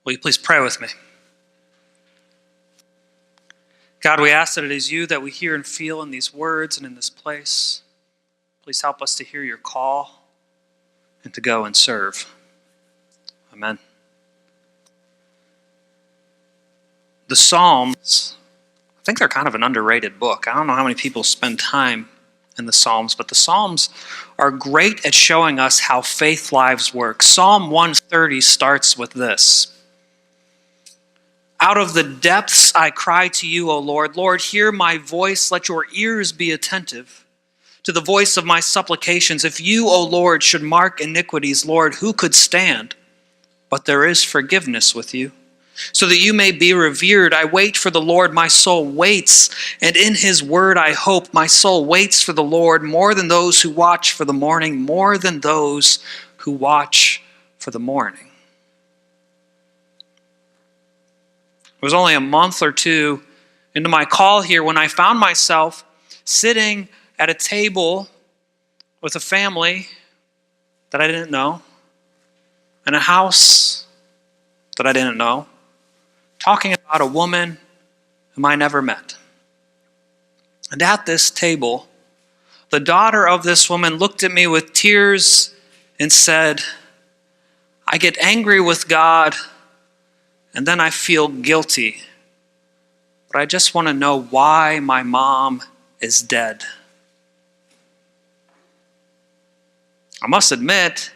Will you please pray with me? God, we ask that it is you that we hear and feel in these words and in this place. Please help us to hear your call and to go and serve. Amen. The Psalms, I think they're kind of an underrated book. I don't know how many people spend time in the Psalms, but the Psalms are great at showing us how faith lives work. Psalm 130 starts with this. Out of the depths I cry to you, O Lord. Lord, hear my voice. Let your ears be attentive to the voice of my supplications. If you, O Lord, should mark iniquities, Lord, who could stand? But there is forgiveness with you, so that you may be revered. I wait for the Lord, my soul waits, and in his word I hope. My soul waits for the Lord more than those who watch for the morning, more than those who watch for the morning. It was only a month or two into my call here when I found myself sitting at a table with a family that I didn't know, in a house that I didn't know, talking about a woman whom I never met. And at this table, the daughter of this woman looked at me with tears and said, I get angry with God, and then I feel guilty, but I just want to know why my mom is dead. I must admit,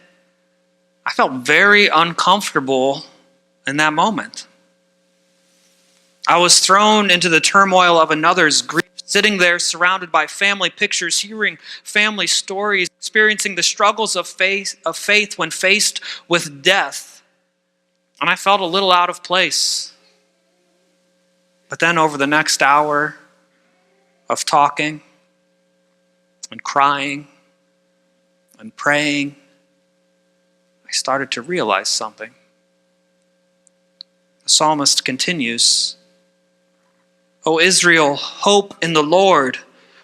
I felt very uncomfortable in that moment. I was thrown into the turmoil of another's grief, sitting there surrounded by family pictures, hearing family stories, experiencing the struggles of faith when faced with death. And I felt a little out of place. But then over the next hour of talking and crying and praying, I started to realize something. The psalmist continues, O Israel, hope in the Lord,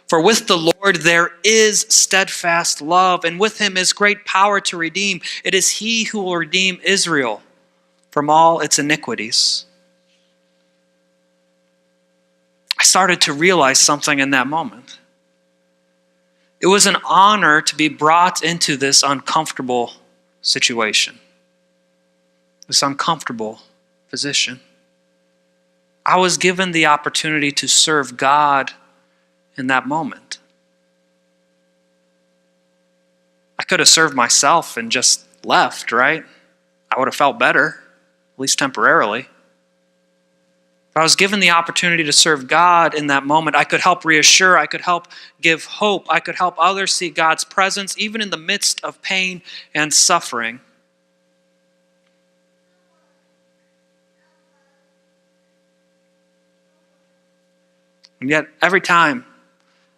for with the Lord there is steadfast love, and with him is great power to redeem. It is he who will redeem Israel from all its iniquities. I started to realize something in that moment. It was an honor to be brought into this uncomfortable situation, this uncomfortable position. I was given the opportunity to serve God in that moment. I could have served myself and just left, right? I would have felt better, at least temporarily. But I was given the opportunity to serve God in that moment. I could help reassure, I could help give hope, I could help others see God's presence even in the midst of pain and suffering. And yet, every time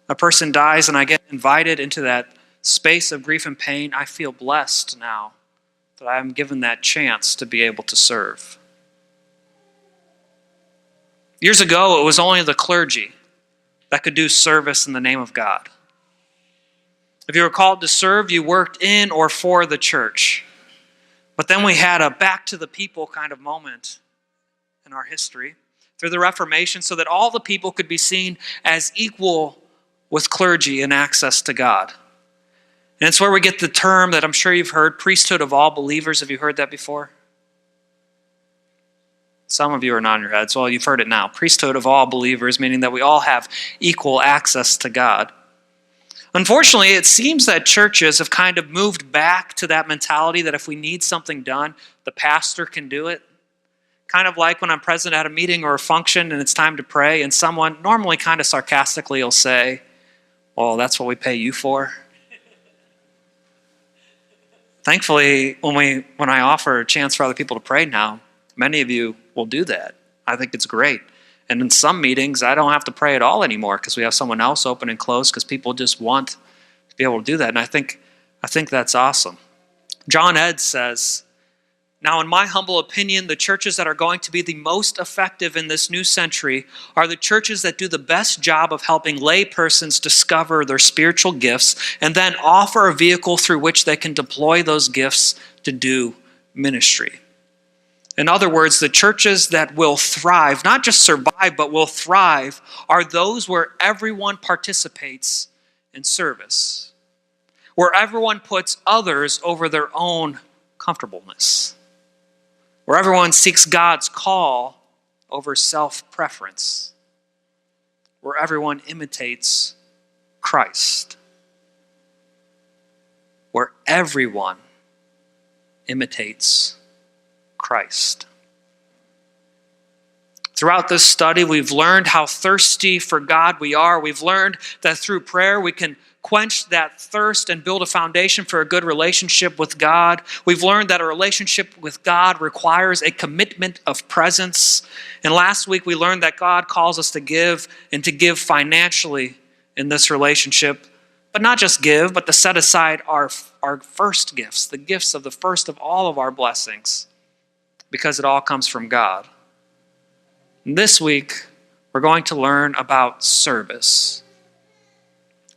a person dies and I get invited into that space of grief and pain, I feel blessed now that I'm given that chance to be able to serve. Years ago, it was only the clergy that could do service in the name of God. If you were called to serve, you worked in or for the church. But then we had a back to the people kind of moment in our history through the Reformation so that all the people could be seen as equal with clergy and access to God. And it's where we get the term that I'm sure you've heard, priesthood of all believers. Have you heard that before? Some of you are nodding your heads. Well, you've heard it now. Priesthood of all believers, meaning that we all have equal access to God. Unfortunately, it seems that churches have kind of moved back to that mentality that if we need something done, the pastor can do it. Kind of like when I'm present at a meeting or a function and it's time to pray, and someone normally kind of sarcastically will say, well, that's what we pay you for. Thankfully, when I offer a chance for other people to pray now, many of you will do that. I think it's great. And in some meetings, I don't have to pray at all anymore because we have someone else open and close because people just want to be able to do that. And I think that's awesome. John Ed says, now, in my humble opinion, the churches that are going to be the most effective in this new century are the churches that do the best job of helping lay persons discover their spiritual gifts and then offer a vehicle through which they can deploy those gifts to do ministry. In other words, the churches that will thrive, not just survive, but will thrive, are those where everyone participates in service, where everyone puts others over their own comfortableness, where everyone seeks God's call over self-preference, where everyone imitates Christ, where everyone imitates Christ. Throughout this study, we've learned how thirsty for God we are. We've learned that through prayer we can quench that thirst and build a foundation for a good relationship with God. We've learned that a relationship with God requires a commitment of presence. And last week we learned that God calls us to give and to give financially in this relationship. But not just give, but to set aside our first gifts, the gifts of the first of all of our blessings, because it all comes from God. And this week, we're going to learn about service.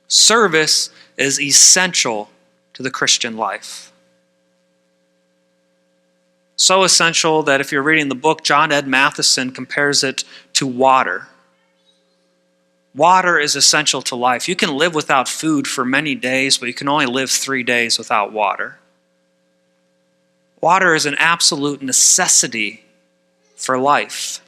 Service is essential to the Christian life. So essential that if you're reading the book, John Ed Mathison compares it to water. Water is essential to life. You can live without food for many days, but you can only live 3 days without water. Water is an absolute necessity for life.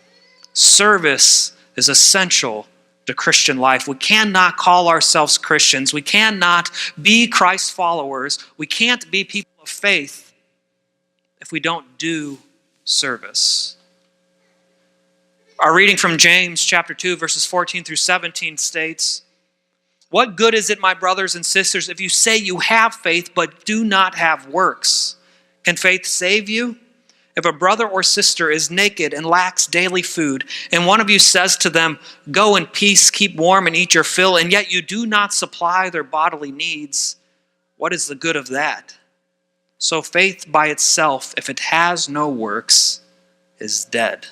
Service is essential to Christian life. We cannot call ourselves Christians. We cannot be Christ followers. We can't be people of faith if we don't do service. Our reading from James chapter 2, verses 14 through 17 states, "What good is it, my brothers and sisters, if you say you have faith but do not have works? Can faith save you? If a brother or sister is naked and lacks daily food, and one of you says to them, 'Go in peace, keep warm and eat your fill,' and yet you do not supply their bodily needs, what is the good of that? So faith by itself, if it has no works, is dead."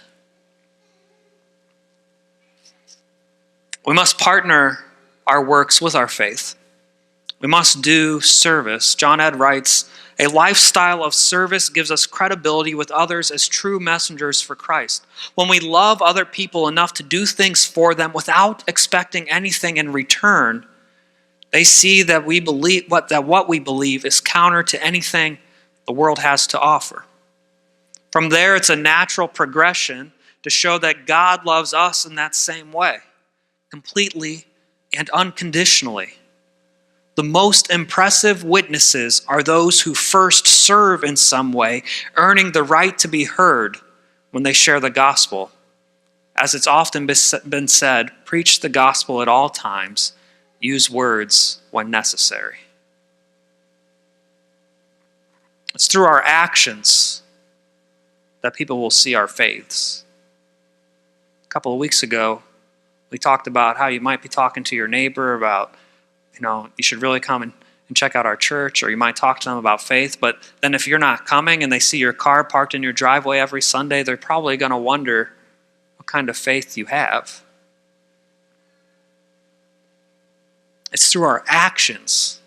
We must partner our works with our faith. We must do service. John Ed writes, "A lifestyle of service gives us credibility with others as true messengers for Christ. When we love other people enough to do things for them without expecting anything in return, they see that what we believe is counter to anything the world has to offer. From there, it's a natural progression to show that God loves us in that same way, completely and unconditionally. The most impressive witnesses are those who first serve in some way, earning the right to be heard when they share the gospel. As it's often been said, preach the gospel at all times, use words when necessary." It's through our actions that people will see our faiths. A couple of weeks ago, we talked about how you might be talking to your neighbor about, you should really come and check out our church, or you might talk to them about faith, but then if you're not coming and they see your car parked in your driveway every Sunday, they're probably going to wonder what kind of faith you have. It's through our actions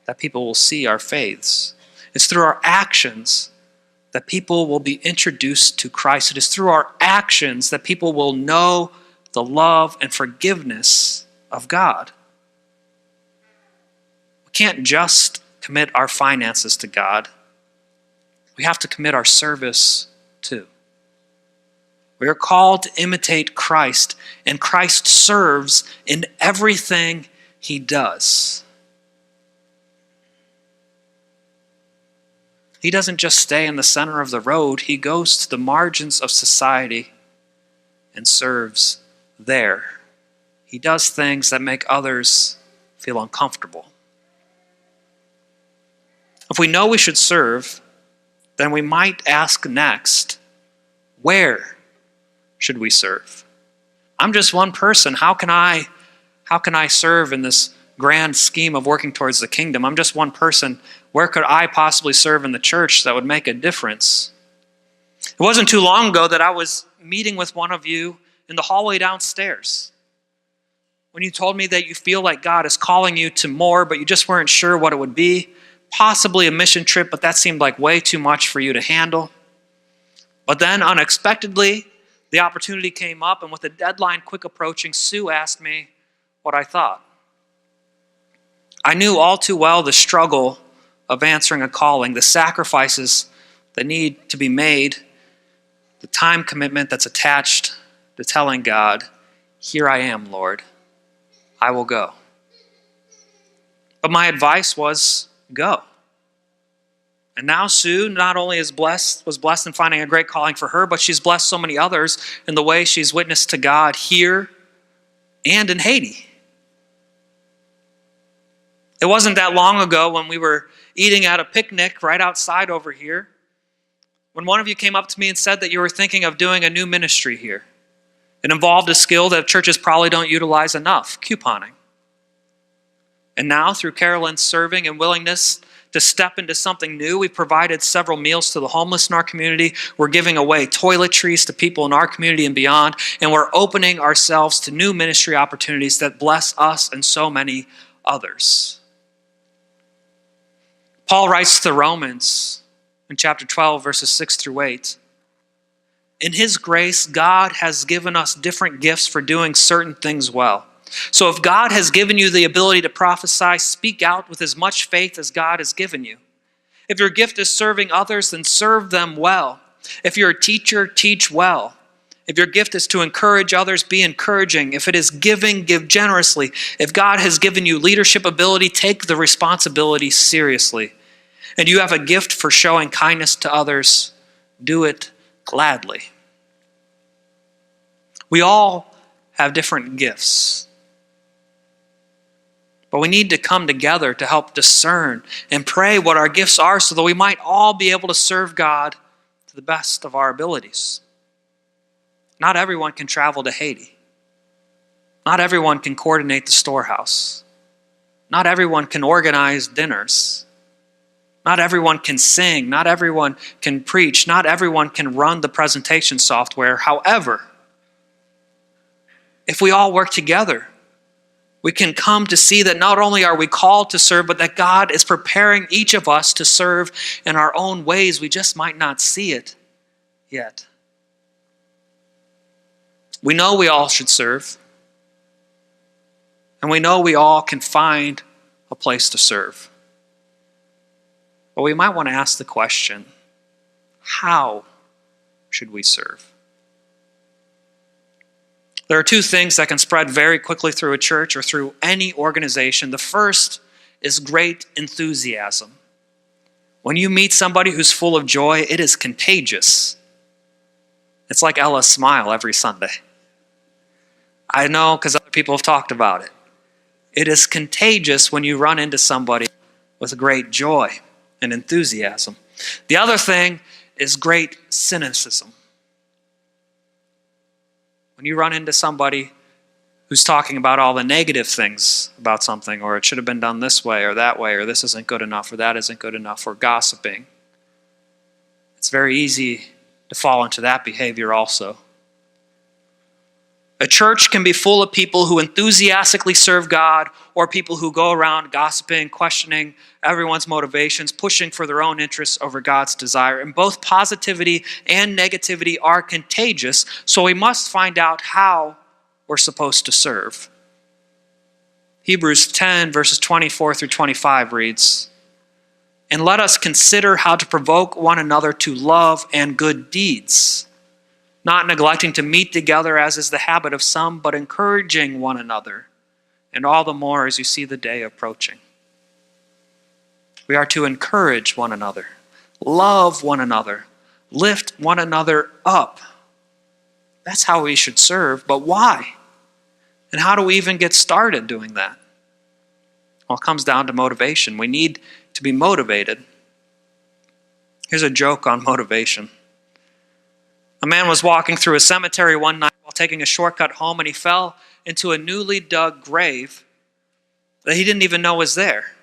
that people will see our faiths. It's through our actions that people will be introduced to Christ. It is through our actions that people will know the love and forgiveness of God. We can't just commit our finances to God. We have to commit our service too. We are called to imitate Christ, and Christ serves in everything he does. He doesn't just stay in the center of the road. He goes to the margins of society and serves there. He does things that make others feel uncomfortable. If we know we should serve, then we might ask next, where should we serve? I'm just one person. How can I serve in this grand scheme of working towards the kingdom? I'm just one person. Where could I possibly serve in the church that would make a difference? It wasn't too long ago that I was meeting with one of you in the hallway downstairs, when you told me that you feel like God is calling you to more, but you just weren't sure what it would be. Possibly a mission trip, but that seemed like way too much for you to handle. But then unexpectedly, the opportunity came up, and with the deadline quick approaching, Sue asked me what I thought. I knew all too well the struggle of answering a calling, the sacrifices that need to be made, the time commitment that's attached to telling God, "Here I am, Lord. I will go." But my advice was, go. And now Sue not only was blessed in finding a great calling for her, but she's blessed so many others in the way she's witnessed to God here and in Haiti. It wasn't that long ago when we were eating at a picnic right outside over here, when one of you came up to me and said that you were thinking of doing a new ministry here. It involved a skill that churches probably don't utilize enough, couponing. And now, through Carolyn's serving and willingness to step into something new, we've provided several meals to the homeless in our community. We're giving away toiletries to people in our community and beyond. And we're opening ourselves to new ministry opportunities that bless us and so many others. Paul writes to the Romans in chapter 12, verses 6 through 8. In his grace, God has given us different gifts for doing certain things well. So if God has given you the ability to prophesy, speak out with as much faith as God has given you. If your gift is serving others, then serve them well. If you're a teacher, teach well. If your gift is to encourage others, be encouraging. If it is giving, give generously. If God has given you leadership ability, take the responsibility seriously. And you have a gift for showing kindness to others, do it gladly. We all have different gifts. But we need to come together to help discern and pray what our gifts are so that we might all be able to serve God to the best of our abilities. Not everyone can travel to Haiti. Not everyone can coordinate the storehouse. Not everyone can organize dinners. Not everyone can sing. Not everyone can preach. Not everyone can run the presentation software. However, if we all work together, we can come to see that not only are we called to serve, but that God is preparing each of us to serve in our own ways. We just might not see it yet. We know we all should serve. And we know we all can find a place to serve. But we might want to ask the question, how should we serve? There are two things that can spread very quickly through a church or through any organization. The first is great enthusiasm. When you meet somebody who's full of joy, it is contagious. It's like Ella's smile every Sunday. I know because other people have talked about it. It is contagious when you run into somebody with great joy and enthusiasm. The other thing is great cynicism. When you run into somebody who's talking about all the negative things about something, or it should have been done this way or that way, or this isn't good enough, or that isn't good enough, or gossiping, it's very easy to fall into that behavior also. A church can be full of people who enthusiastically serve God, or people who go around gossiping, questioning everyone's motivations, pushing for their own interests over God's desire. And both positivity and negativity are contagious, so we must find out how we're supposed to serve. Hebrews 10, verses 24 through 25 reads, "And let us consider how to provoke one another to love and good deeds, not neglecting to meet together as is the habit of some, but encouraging one another, and all the more as you see the day approaching." We are to encourage one another, love one another, lift one another up. That's how we should serve, but why? And how do we even get started doing that? Well, it comes down to motivation. We need to be motivated. Here's a joke on motivation. A man was walking through a cemetery one night while taking a shortcut home, and he fell into a newly dug grave that he didn't even know was there.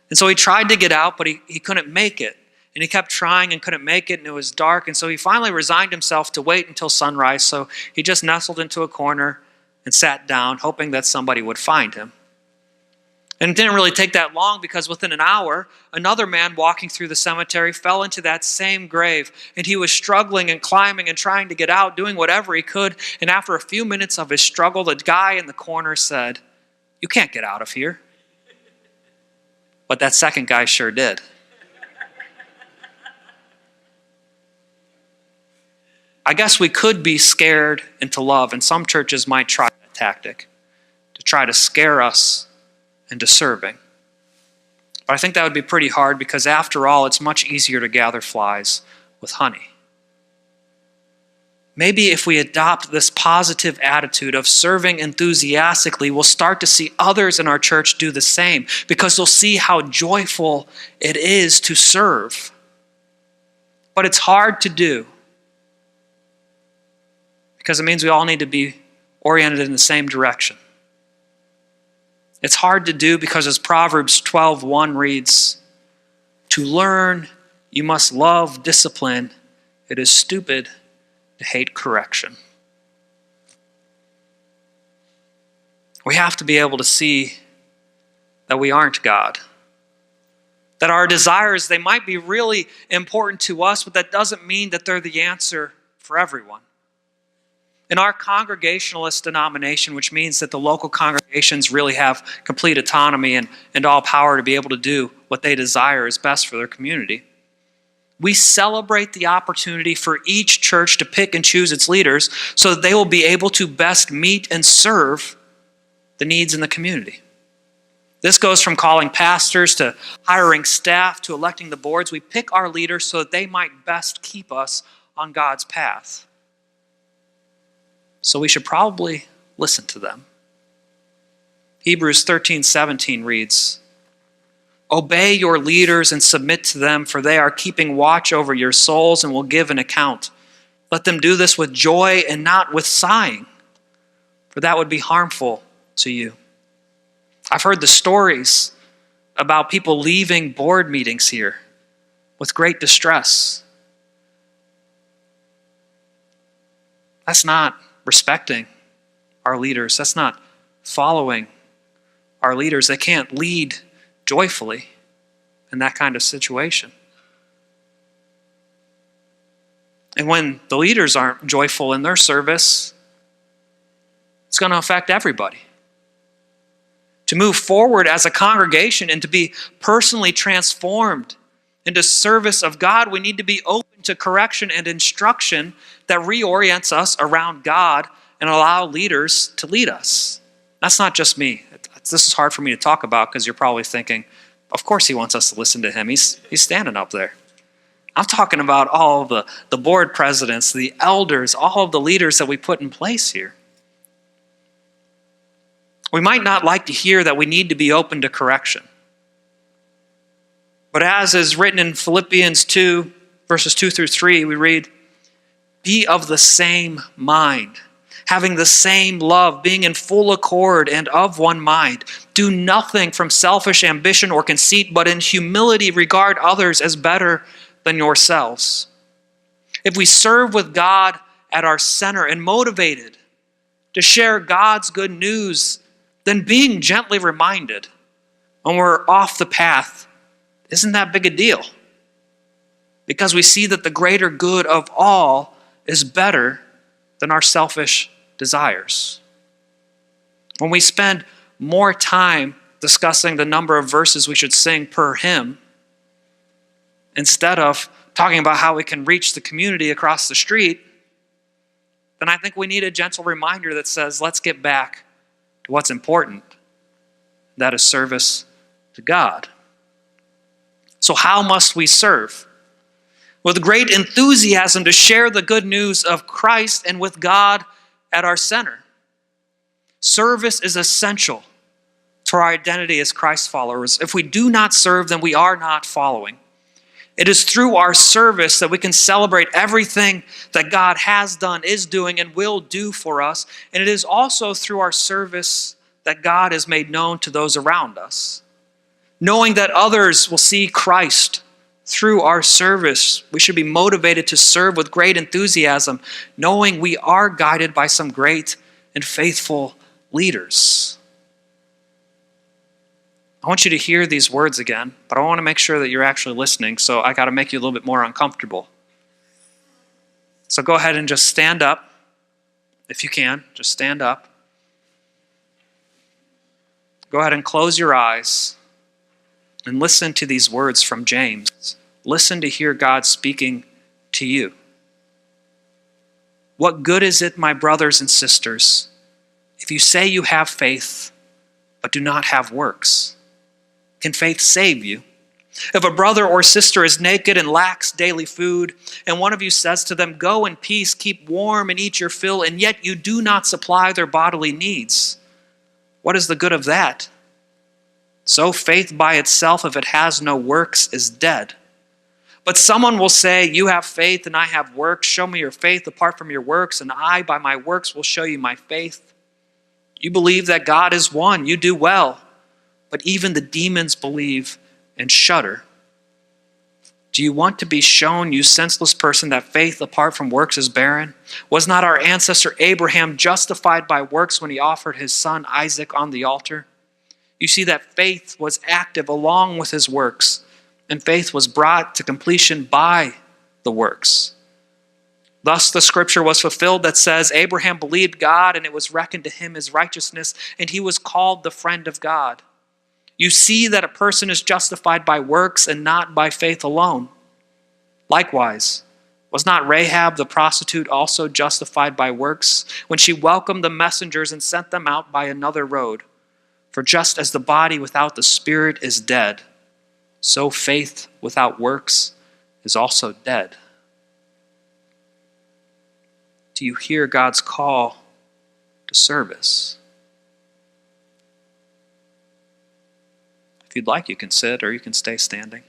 And so he tried to get out, but he couldn't make it. And he kept trying and couldn't make it, and it was dark. And so he finally resigned himself to wait until sunrise. So he just nestled into a corner and sat down, hoping that somebody would find him. And it didn't really take that long, because within an hour, another man walking through the cemetery fell into that same grave. And he was struggling and climbing and trying to get out, doing whatever he could. And after a few minutes of his struggle, the guy in the corner said, "You can't get out of here." But that second guy sure did. I guess we could be scared into love, and some churches might try that tactic to try to scare us into serving. But I think that would be pretty hard, because after all, it's much easier to gather flies with honey. Maybe if we adopt this positive attitude of serving enthusiastically, we'll start to see others in our church do the same, because they'll see how joyful it is to serve. But it's hard to do, because it means we all need to be oriented in the same direction. It's hard to do because, as Proverbs 12:1 reads, "To learn, you must love discipline. It is stupid to hate correction." We have to be able to see that we aren't God. That our desires, they might be really important to us, but that doesn't mean that they're the answer for everyone. In our Congregationalist denomination, which means that the local congregations really have complete autonomy and all power to be able to do what they desire is best for their community, we celebrate the opportunity for each church to pick and choose its leaders so that they will be able to best meet and serve the needs in the community. This goes from calling pastors to hiring staff to electing the boards. We pick our leaders so that they might best keep us on God's path. So we should probably listen to them. Hebrews 13:17 reads, "Obey your leaders and submit to them, for they are keeping watch over your souls and will give an account. Let them do this with joy and not with sighing, for that would be harmful to you." I've heard the stories about people leaving board meetings here with great distress. That's not respecting our leaders. That's not following our leaders. They can't lead joyfully in that kind of situation. And when the leaders aren't joyful in their service, it's going to affect everybody. To move forward as a congregation and to be personally transformed into service of God, we need to be open to correction and instruction that reorients us around God and allow leaders to lead us. That's not just me. This is hard for me to talk about, because you're probably thinking, of course he wants us to listen to him. He's standing up there. I'm talking about all of the board presidents, the elders, all of the leaders that we put in place here. We might not like to hear that we need to be open to correction. But as is written in Philippians 2, verses 2 through 3, we read, "Be of the same mind, having the same love, being in full accord and of one mind. Do nothing from selfish ambition or conceit, but in humility regard others as better than yourselves." If we serve with God at our center and motivated to share God's good news, then being gently reminded when we're off the path isn't that big a deal, because we see that the greater good of all is better than our selfish desires. When we spend more time discussing the number of verses we should sing per hymn, instead of talking about how we can reach the community across the street, then I think we need a gentle reminder that says, let's get back to what's important. That is service to God. So how must we serve? With great enthusiasm to share the good news of Christ and with God at our center. Service is essential to our identity as Christ followers. If we do not serve, then we are not following. It is through our service that we can celebrate everything that God has done, is doing, and will do for us. And it is also through our service that God is made known to those around us. Knowing that others will see Christ through our service, we should be motivated to serve with great enthusiasm, knowing we are guided by some great and faithful leaders. I want you to hear these words again, but I want to make sure that you're actually listening, so I got to make you a little bit more uncomfortable. So go ahead and just stand up. If you can, just stand up. Go ahead and close your eyes and listen to these words from James. Listen to hear God speaking to you. What good is it, my brothers and sisters, if you say you have faith but do not have works? Can faith save you? If a brother or sister is naked and lacks daily food, and one of you says to them, "Go in peace, keep warm and eat your fill," and yet you do not supply their bodily needs, what is the good of that? So faith by itself, if it has no works, is dead. But someone will say, "You have faith and I have works. Show me your faith apart from your works, and I by my works will show you my faith." You believe that God is one. You do well. But even the demons believe and shudder. Do you want to be shown, you senseless person, that faith apart from works is barren? Was not our ancestor Abraham justified by works when he offered his son Isaac on the altar? You see that faith was active along with his works, and faith was brought to completion by the works. Thus the scripture was fulfilled that says, "Abraham believed God, and it was reckoned to him as righteousness, and he was called the friend of God." You see that a person is justified by works and not by faith alone. Likewise, was not Rahab the prostitute also justified by works when she welcomed the messengers and sent them out by another road? For just as the body without the spirit is dead, so faith without works is also dead. Do you hear God's call to service? If you'd like, you can sit or you can stay standing.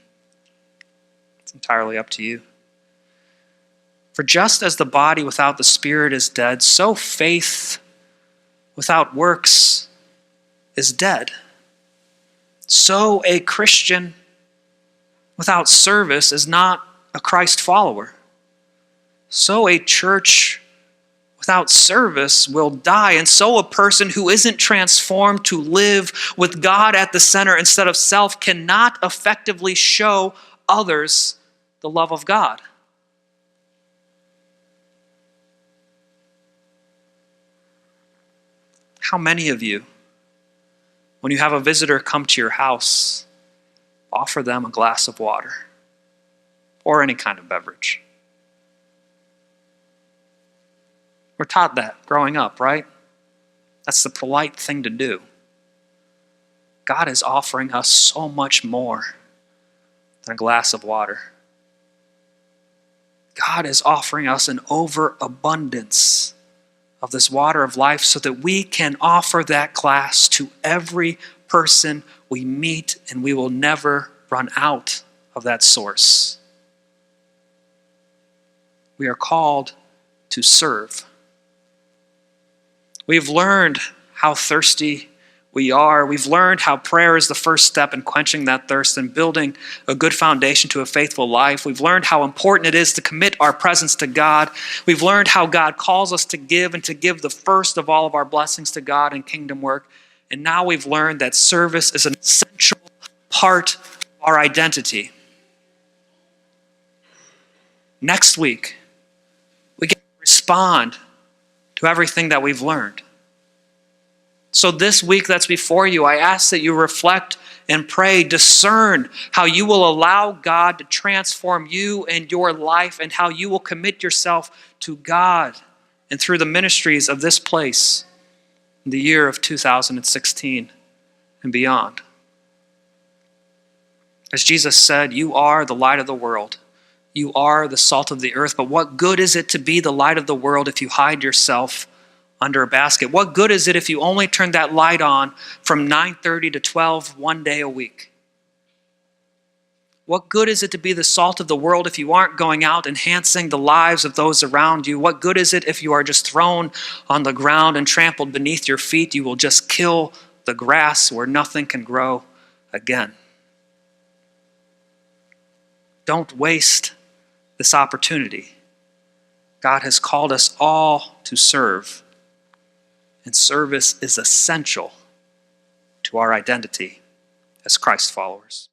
It's entirely up to you. For just as the body without the spirit is dead, so faith without works is dead. So a Christian without service is not a Christ follower. So a church without service will die, and so a person who isn't transformed to live with God at the center instead of self cannot effectively show others the love of God. How many of you, when you have a visitor come to your house, offer them a glass of water or any kind of beverage? We're taught that growing up, right? That's the polite thing to do. God is offering us so much more than a glass of water. God is offering us an overabundance of this water of life so that we can offer that glass to every person we meet, and we will never run out of that source. We are called to serve. We've learned how thirsty we are. We've learned how prayer is the first step in quenching that thirst and building a good foundation to a faithful life. We've learned how important it is to commit our presence to God. We've learned how God calls us to give and to give the first of all of our blessings to God in kingdom work. And now we've learned that service is an essential part of our identity. Next week, we get to respond to everything that we've learned. So this week that's before you, I ask that you reflect and pray, discern how you will allow God to transform you and your life, and how you will commit yourself to God and through the ministries of this place in the year of 2016 and beyond. As Jesus said, you are the light of the world. You are the salt of the earth, but what good is it to be the light of the world if you hide yourself under a basket? What good is it if you only turn that light on from 9:30 to 12 one day a week? What good is it to be the salt of the world if you aren't going out enhancing the lives of those around you? What good is it if you are just thrown on the ground and trampled beneath your feet? You will just kill the grass where nothing can grow again. Don't waste this opportunity. God has called us all to serve, and service is essential to our identity as Christ followers.